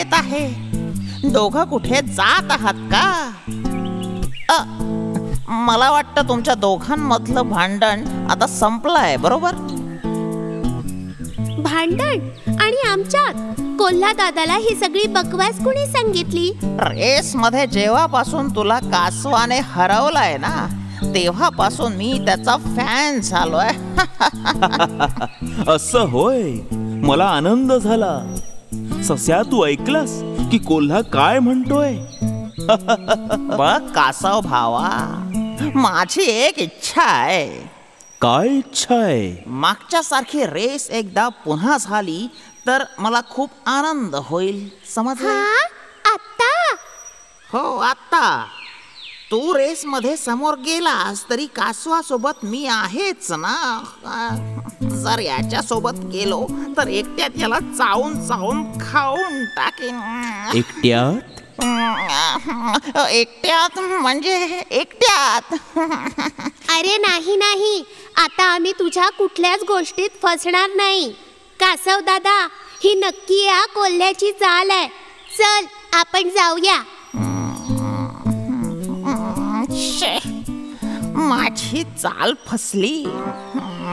येत आहे. दोघं कुठे जात आहात का? मला वाटतं तुमच्या दोघांमधलं भांडण आता संपलं आहे, बरोबर? भांडण? आणि आमच्यात? कोल्हा दादाला ही सगळी बकवास कुणी सांगितली? रेस मध्ये जेव्हापासून तुला कासवाने हरवलाय ना, तेव्हापासून मी त्याचा फॅन झालोय. असं होय, मला आनंद झाला. सस्या, तू ऐकलास की कोल्हा काय म्हणतोय? बघ कासव भावा, माझी एक इच्छा आहे. काय इच्छा आहे? मागच्या सारखी रेस एकदा पुन्हा झाली तर मला खूप आनंद होईल, समजलं? आता? हो, आता. तू रेस मध्ये समोर गेलास तरी कासवासोबत मी आहेच ना. जर याच्या सोबत गेलो तर एकट्यात याला चावून चावून खाऊन टाकेन. एकट्यात? एकट्यात म्हणजे एकट्यात. अरे नाही नाही, आता आम्ही तुझ्या कुठल्याच गोष्टीत फसणार नाही. कासव दादा, ही नक्की या कोल्ह्याची चाल आहे. चल आपण जाऊया. माझी चाल फसली.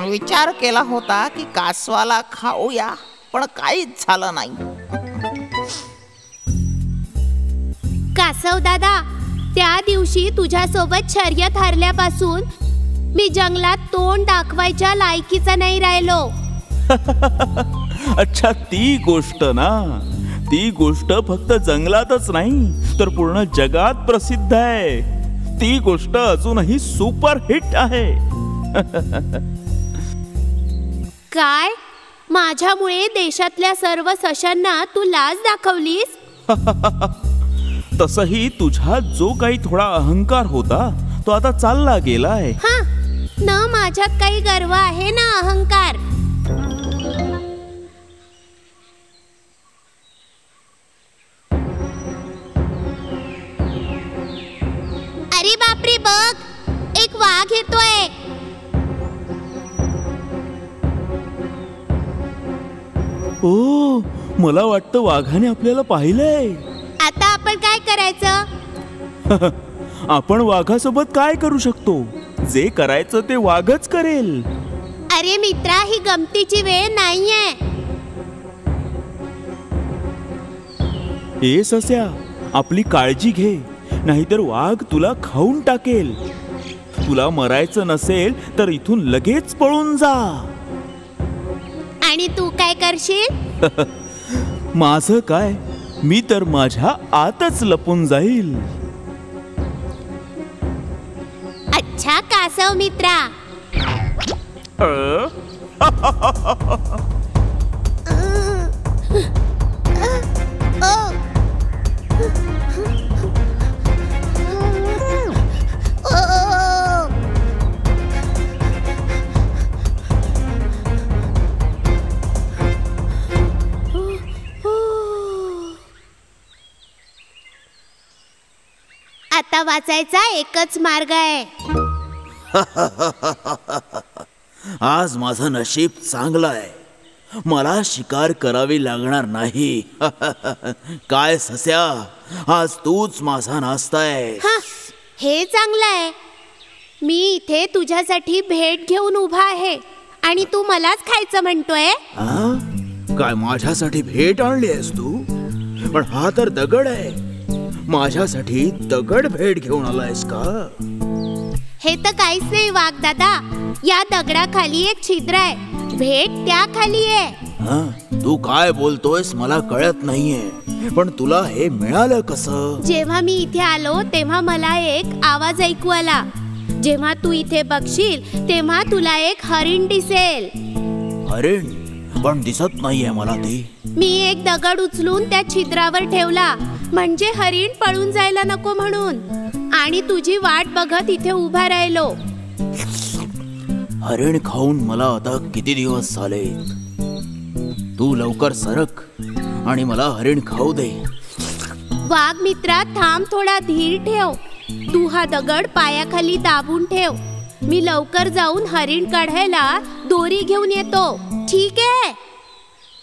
विचार केला होता की कासवाला खाऊया, पण काहीच झालं नाही. कासव दादा, त्या दिवशी तुझ्यासोबत शर्यत हरल्यापासून मी जंगलात तोंड दाखवायच्या लायकीचा नाही राहिलो. अच्छा, ती गोष्ट ना. ती गोष्ट फक्त जंगलातच नाही तर पूर्ण जगात प्रसिद्ध आहे. ती गोष्ट अजूनही सुपर हिट आहे. काय? माझ्यामुळे देशातल्या सर्व सशांना तू लाज दाखवलीस? तसही तुझ्यात जो काही थोडा अहंकार होता तो आता चालला गेलाय. न माझ्यात काही गर्व आहे ना अहंकार. अरे बापरे, बघ, एक वाघ येतोय. ओ, मला वाटतं वाघाने आपल्याला पाहिलंय. आता आपण काय करायचं? आपण वाघासोबत काय करू शकतो? जे करायचं ते वाघच करेल. अरे मित्रा, ही गमतीची वेळ नाहीये. ए सस्या, आपली काळजी घे, नाहीतर वाघ तुला खाऊन टाकेल. तुला मरायचं नसेल तर इथून लगेच पळून जा. आणि तू काय करशील? माझं काय, मी तर माझ्या आतच लपून जाईल. अच्छा कासव मित्रा. आता वाचायचा एकच मार्ग आहे. आज माझं नशीब चांगलं आहे. मला शिकार करावी लागणार नाही. काय सस्या, आज तूच माझा नाश्ता आहे. हे चांगलं आहे. मी इथे तुझ्यासाठी भेट घेऊन उभा आहे आणि तू मलाच खायचं म्हणतोय. काय माझ्यासाठी भेट आणली आहेस तू? पण हा तर दगड आहे. माझ्यासाठी दगड भेट घेऊन आलायस का? हे तर काहीच नाही वाघ दादा. या दगडाखाली एक छिद्र आहे. भेट त्या खाली आहे. तू काय बोलतोयस मला कळत नाहीये. पण तुला हे मिळालं कसं? जेव्हा मी इथे आलो तेव्हा मला एक आवाज ऐकू आला. जेव्हा तू इथे बघशील तेव्हा तुला एक हरिण दिसेल. हरिण? पण दिसत नाहीये मला ते. मी एक दगड उचलून त्या छिद्रावर ठेवला, म्हणजे हरिण पळून जायला नको म्हणून. आणि तुझी वाट बघत इथे उभा राहिलो. हरिण खाऊन मला आता किती दिवस झाले. तू लवकर सरक आणि मला हरिण खाऊ दे. वाघ मित्रा, थांब, थोडा धीर ठेव. तू हा दगड पायाखाली दाबून ठेव. मी लवकर जाऊन हरिण काढायला दोरी घेऊन येतो. ठीक आहे?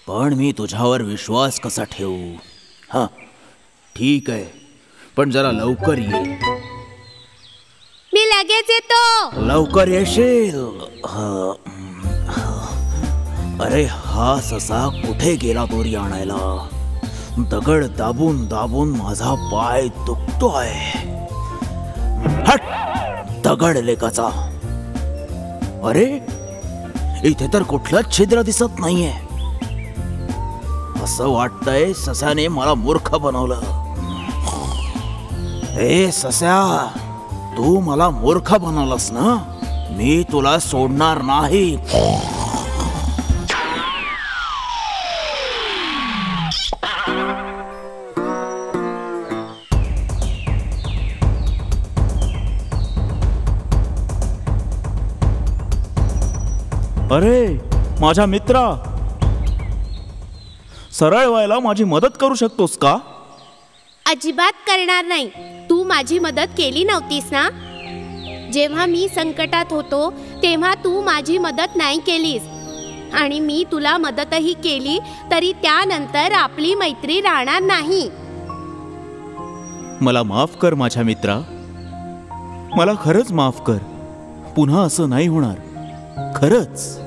पण मी तुझ्यावर विश्वास कसा ठेवू? हा ठीक आहे, पण जरा लवकर ये. मी लगेच येतो. लवकर येशील. अरे हा ससा कुठे गेला दोरी आणायला? दगड दाबून दाबून माझा पाय दुखतोय. हट दगड लेकाचा. अरे इथे तर कुठलंच छिद्र दिसत नाहीये. असं वाटतंय सस्याने मला मूर्ख बनवलं. ए सस्या, तू मला मूर्ख बनवलंस ना? मी तुला सोडणार नाही. अरे माझ्या मित्रा, सरळ व्हायला माझी मदत करू शकतोस का? अजिबात करणार नाही. तू माझी मदत केली नव्हतीस ना? जेव्हा मी संकटात होतो तेव्हा तू माझी मदत नाही केलीस, आणि मी तुला मदतही केली तरी त्यानंतर आपली मैत्री राहणार नाही. मला माफ कर माझ्या मित्रा, मला खरंच माफ कर. पुन्हा असं नाही होणार, खरंच.